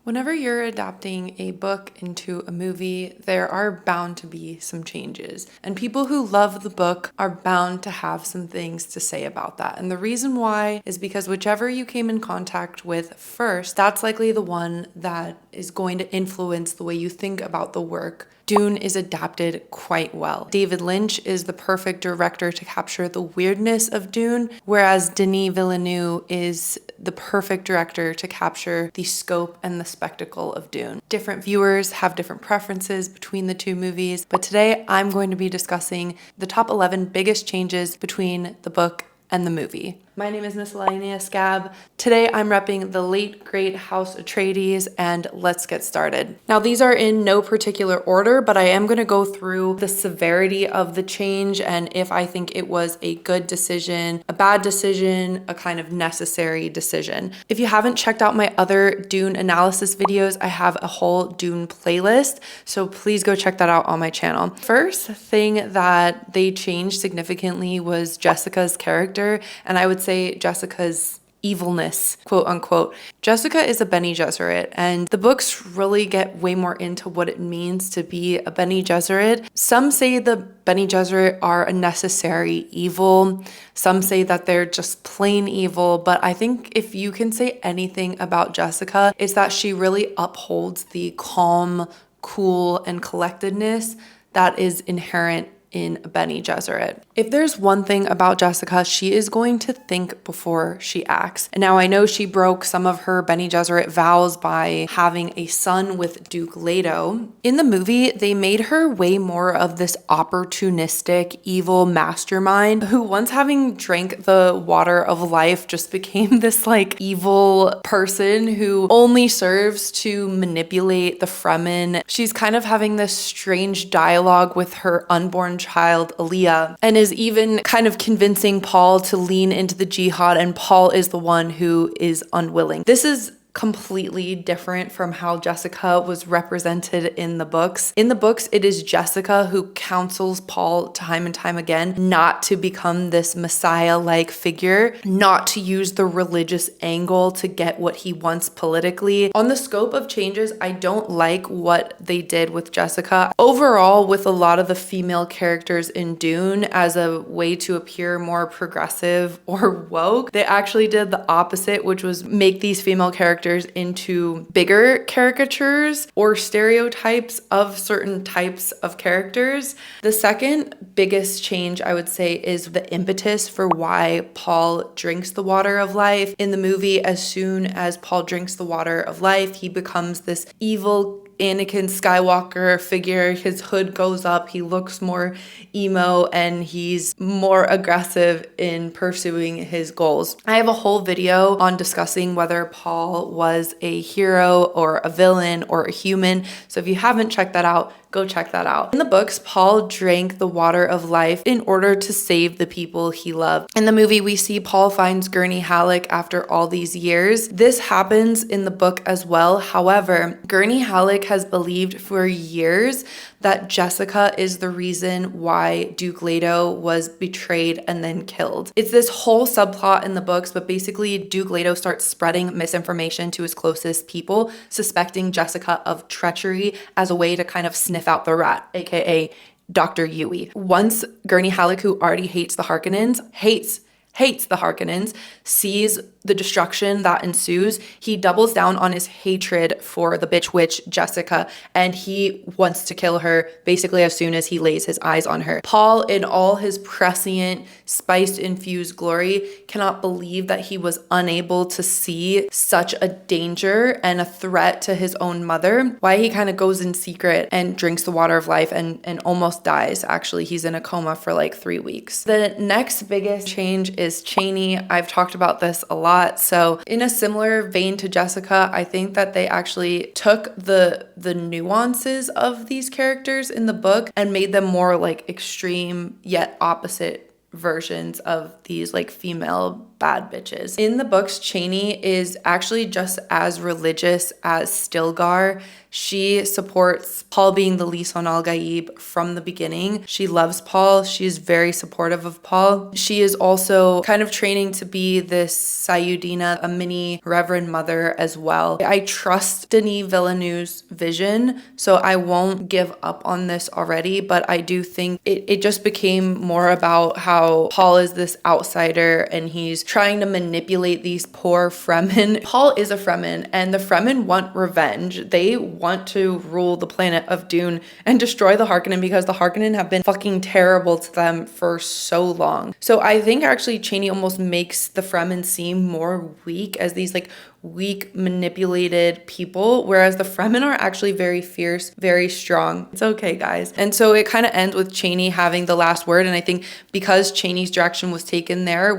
Whenever you're adapting a book into a movie, there are bound to be some changes. And people who love the book are bound to have some things to say about that. And the reason why is because whichever you came in contact with first, that's likely the one that is going to influence the way you think about the work. Dune is adapted quite well. David Lynch is the perfect director to capture the weirdness of Dune, whereas Denis Villeneuve is the perfect director to capture the scope and the spectacle of Dune. Different viewers have different preferences between the two movies, but today I'm going to be discussing the top 11 biggest changes between the book and the movie. My name is Miscellaneous Gab. Today I'm repping the late great House Atreides, and let's get started. Now these are in no particular order, but I am going to go through the severity of the change and if I think it was a good decision, a bad decision, a kind of necessary decision. If you haven't checked out my other Dune analysis videos, I have a whole Dune playlist, so please go check that out on my channel. First thing that they changed significantly was Jessica's character, and I would say Jessica's evilness, quote unquote. Jessica is a Bene Gesserit, and the books really get way more into what it means to be a Bene Gesserit. Some say the Bene Gesserit are a necessary evil. Some say that they're just plain evil, but I think if you can say anything about Jessica, it's that she really upholds the calm, cool, and collectedness that is inherent in a Bene Gesserit. If there's one thing about Jessica, she is going to think before she acts. And now I know she broke some of her Bene Gesserit vows by having a son with Duke Leto. In the movie, they made her way more of this opportunistic, evil mastermind who, once having drank the water of life, just became this like evil person who only serves to manipulate the Fremen. She's kind of having this strange dialogue with her unborn child Alia, and is even kind of convincing Paul to lean into the jihad, and Paul is the one who is unwilling. This is completely different from how Jessica was represented in the books. In the books, it is Jessica who counsels Paul time and time again not to become this messiah-like figure, not to use the religious angle to get what he wants politically. On the scope of changes, I don't like what they did with Jessica. Overall, with a lot of the female characters in Dune, as a way to appear more progressive or woke, they actually did the opposite, which was make these female characters into bigger caricatures or stereotypes of certain types of characters. The second biggest change, I would say, is the impetus for why Paul drinks the water of life. In the movie, as soon as Paul drinks the water of life, he becomes this evil Anakin Skywalker figure. His hood goes up, he looks more emo, and he's more aggressive in pursuing his goals. I have a whole video on discussing whether Paul was a hero or a villain or a human, so if you haven't checked that out, go check that out. In the books, Paul drank the water of life in order to save the people he loved. In the movie, we see Paul finds Gurney Halleck after all these years. This happens in the book as well. However, Gurney Halleck has believed for years that Jessica is the reason why Duke Leto was betrayed and then killed. It's this whole subplot in the books, but basically Duke Leto starts spreading misinformation to his closest people, suspecting Jessica of treachery as a way to kind of sniff out the rat, aka Dr. Yui. Once Gurney Halleck, who already hates the Harkonnens, hates the Harkonnens, sees the destruction that ensues, he doubles down on his hatred for the bitch witch Jessica, and he wants to kill her basically as soon as he lays his eyes on her. Paul, in all his prescient, spice-infused glory, cannot believe that he was unable to see such a danger and a threat to his own mother. Why he kind of goes in secret and drinks the water of life and almost dies. Actually, he's in a coma for like 3 weeks. The next biggest change is Cheney. I've talked about this a lot. So in a similar vein to Jessica, I think that they actually took the nuances of these characters in the book and made them more like extreme yet opposite versions of these like female bad bitches. In the books, Cheney is actually just as religious as Stilgar. She supports Paul being the Lisan al-Gaib from the beginning. She loves Paul. She is very supportive of Paul. She is also kind of training to be this Sayudina, a mini Reverend Mother as well. I trust Denis Villeneuve's vision, so I won't give up on this already, but I do think it just became more about how Paul is this outsider and he's trying to manipulate these poor Fremen. Paul is a Fremen, and the Fremen want revenge. They want to rule the planet of Dune and destroy the Harkonnen because the Harkonnen have been fucking terrible to them for so long. So I think actually Cheney almost makes the Fremen seem more weak as these like weak, manipulated people, whereas the Fremen are actually very fierce, very strong. It's okay, guys. And so it kind of ends with Cheney having the last word, and I think because Cheney's direction was taken there,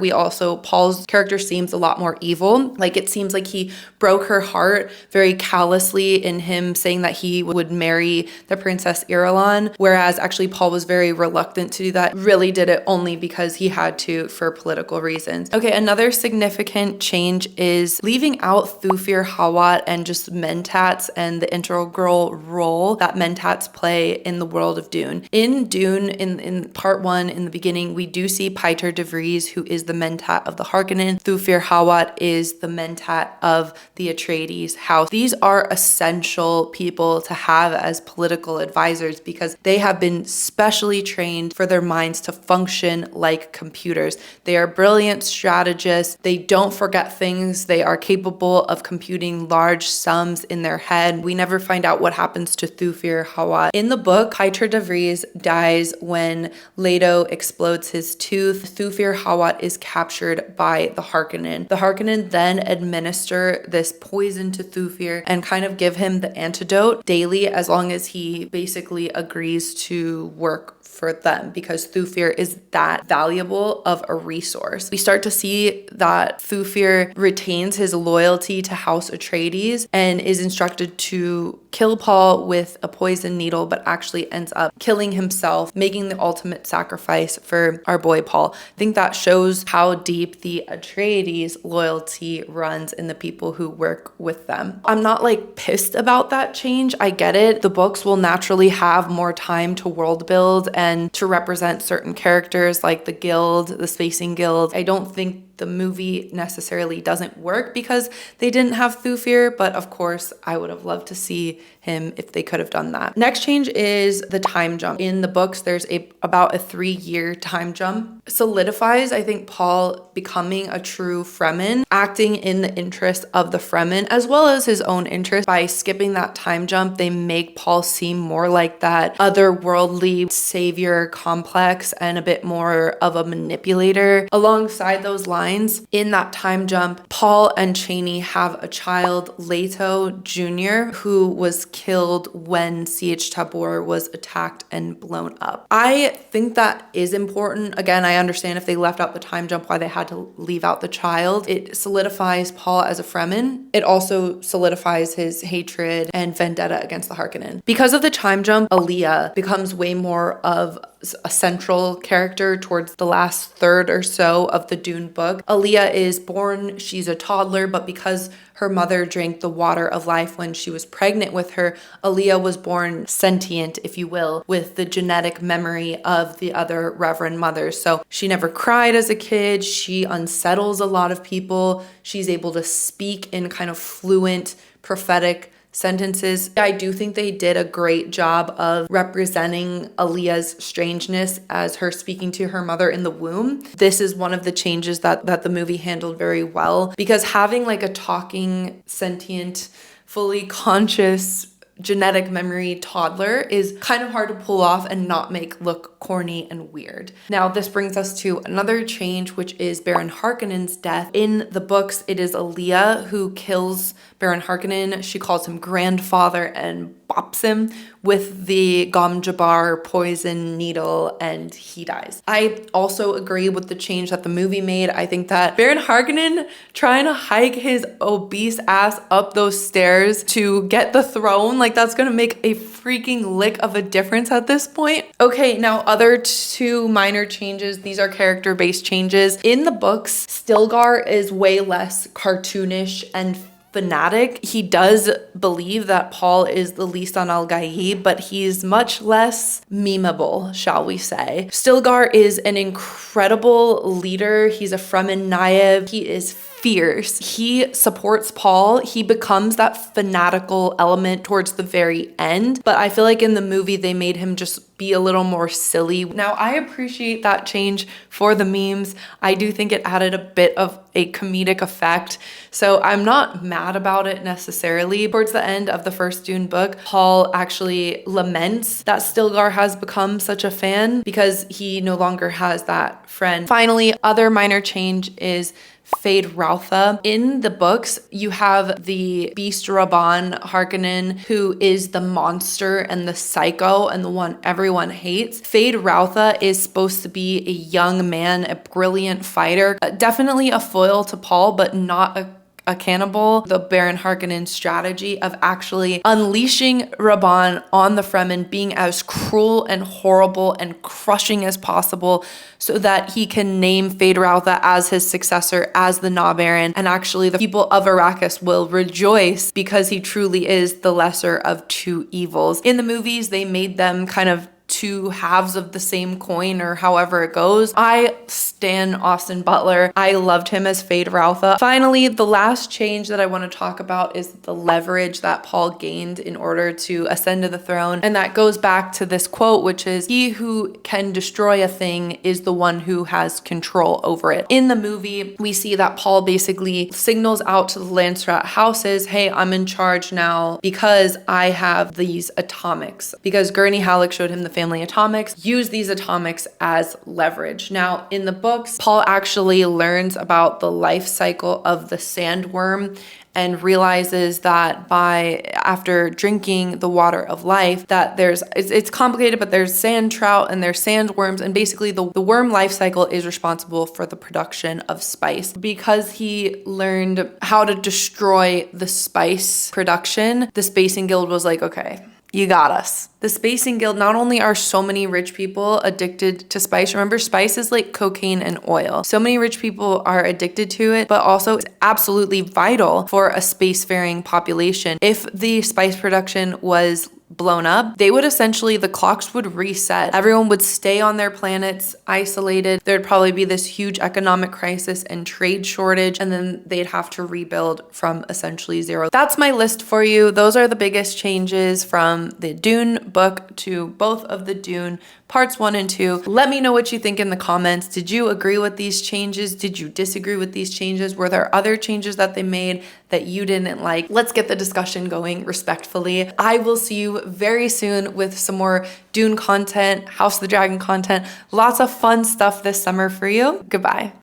Paul's character seems a lot more evil. Like, it seems like he broke her heart very callously in him saying that he would marry the Princess Irulan, whereas actually Paul was very reluctant to do that, really did it only because he had to for political reasons. Okay, another significant change is leaving out Thufir Hawat and just Mentats and the integral role that Mentats play in the world of Dune. In Dune, in part 1, in the beginning, we do see Piter de Vries, who is the Mentat of the Harkonnen. Thufir Hawat is the Mentat of the Atreides house. These are essential people to have as political advisors because they have been specially trained for their minds to function like computers. They are brilliant strategists. They don't forget things. They are capable of computing large sums in their head. We never find out what happens to Thufir Hawat. In the book, Piter de Vries dies when Leto explodes his tooth. Thufir Hawat is captured by the Harkonnen. The Harkonnen then administer this poison to Thufir and kind of give him the antidote daily as long as he basically agrees to work for them because Thufir is that valuable of a resource. We start to see that Thufir retains his loyalty to House Atreides and is instructed to kill Paul with a poison needle, but actually ends up killing himself, making the ultimate sacrifice for our boy Paul. I think that shows how deep the Atreides loyalty runs in the people who work with them. I'm not like pissed about that change. I get it. The books will naturally have more time to world build and to represent certain characters like the guild, the spacing guild. I don't think the movie necessarily doesn't work because they didn't have Thufir, but of course I would have loved to see him if they could have done that. Next change is the time jump. In the books, there's about a 3-year time jump. Solidifies, I think, Paul becoming a true Fremen, acting in the interest of the Fremen as well as his own interest. By skipping that time jump, they make Paul seem more like that otherworldly savior complex and a bit more of a manipulator. Alongside those lines, in that time jump, Paul and Cheney have a child, Leto Jr., who was killed when C.H. Tabor was attacked and blown up. I think that is important. Again, I understand if they left out the time jump why they had to leave out the child. It solidifies Paul as a Fremen. It also solidifies his hatred and vendetta against the Harkonnen. Because of the time jump, Alia becomes way more of a central character towards the last third or so of the Dune book. Alia is born, she's a toddler, but because her mother drank the water of life when she was pregnant with her, Alia was born sentient, if you will, with the genetic memory of the other Reverend mothers. So she never cried as a kid. She unsettles a lot of people. She's able to speak in kind of fluent, prophetic sentences. I do think they did a great job of representing Alia's strangeness as her speaking to her mother in the womb. This is one of the changes that the movie handled very well, because having like a talking, sentient, fully conscious genetic memory toddler is kind of hard to pull off and not make look corny and weird. Now, this brings us to another change, which is Baron Harkonnen's death. In the books, it is Alia who kills Baron Harkonnen. She calls him grandfather and bops him with the Gom Jabbar poison needle, and he dies. I also agree with the change that the movie made. I think that Baron Harkonnen trying to hike his obese ass up those stairs to get the throne, like that's gonna make a freaking lick of a difference at this point. Okay, now other two minor changes. These are character-based changes. In the books, Stilgar is way less cartoonish and fanatic. He does believe that Paul is the least on Al Gaib, but he's much less memeable, shall we say. Stilgar is an incredible leader. He's a Fremen Naib. He is fierce. He supports Paul. He becomes that fanatical element towards the very end. But I feel like in the movie, they made him just be a little more silly. Now, I appreciate that change for the memes. I do think it added a bit of a comedic effect. So I'm not mad about it necessarily. Towards the end of the first Dune book, Paul actually laments that Stilgar has become such a fan because he no longer has that friend. Finally, other minor change is Feyd Rautha. In the books, you have the Beast Rabban Harkonnen, who is the monster and the psycho and the one everyone hates. Feyd Rautha is supposed to be a young man, a brilliant fighter, definitely a foil to Paul, but not a cannibal. The Baron Harkonnen strategy of actually unleashing Rabban on the Fremen, being as cruel and horrible and crushing as possible so that he can name Feyd Rautha as his successor, as the Na Baron, and actually the people of Arrakis will rejoice because he truly is the lesser of two evils. In the movies, they made them kind of two halves of the same coin, or however it goes. I stan Austin Butler. I loved him as Feyd Rautha. Finally, the last change that I want to talk about is the leverage that Paul gained in order to ascend to the throne. And that goes back to this quote, which is, "He who can destroy a thing is the one who has control over it." In the movie, we see that Paul basically signals out to the Landsrat houses, "Hey, I'm in charge now because I have these atomics." Because Gurney Halleck showed him the family atomics, use these atomics as leverage. Now, in the books, Paul actually learns about the life cycle of the sandworm and realizes that after drinking the water of life, that it's complicated, but there's sand trout and there's sandworms, and basically the worm life cycle is responsible for the production of spice. Because he learned how to destroy the spice production, the Spacing Guild was like, okay, you got us. The Spacing Guild, not only are so many rich people addicted to spice, remember spice is like cocaine and oil. So many rich people are addicted to it, but also it's absolutely vital for a spacefaring population. If the spice production was blown up, the clocks would reset. Everyone would stay on their planets isolated. There'd probably be this huge economic crisis and trade shortage, and then they'd have to rebuild from essentially zero. That's my list for you. Those are the biggest changes from the Dune book to both of the Dune parts 1 and 2. Let me know what you think in the comments. Did you agree with these changes? Did you disagree with these changes? Were there other changes that they made that you didn't like? Let's get the discussion going respectfully. I will see you very soon with some more Dune content, House of the Dragon content, lots of fun stuff this summer for you. Goodbye.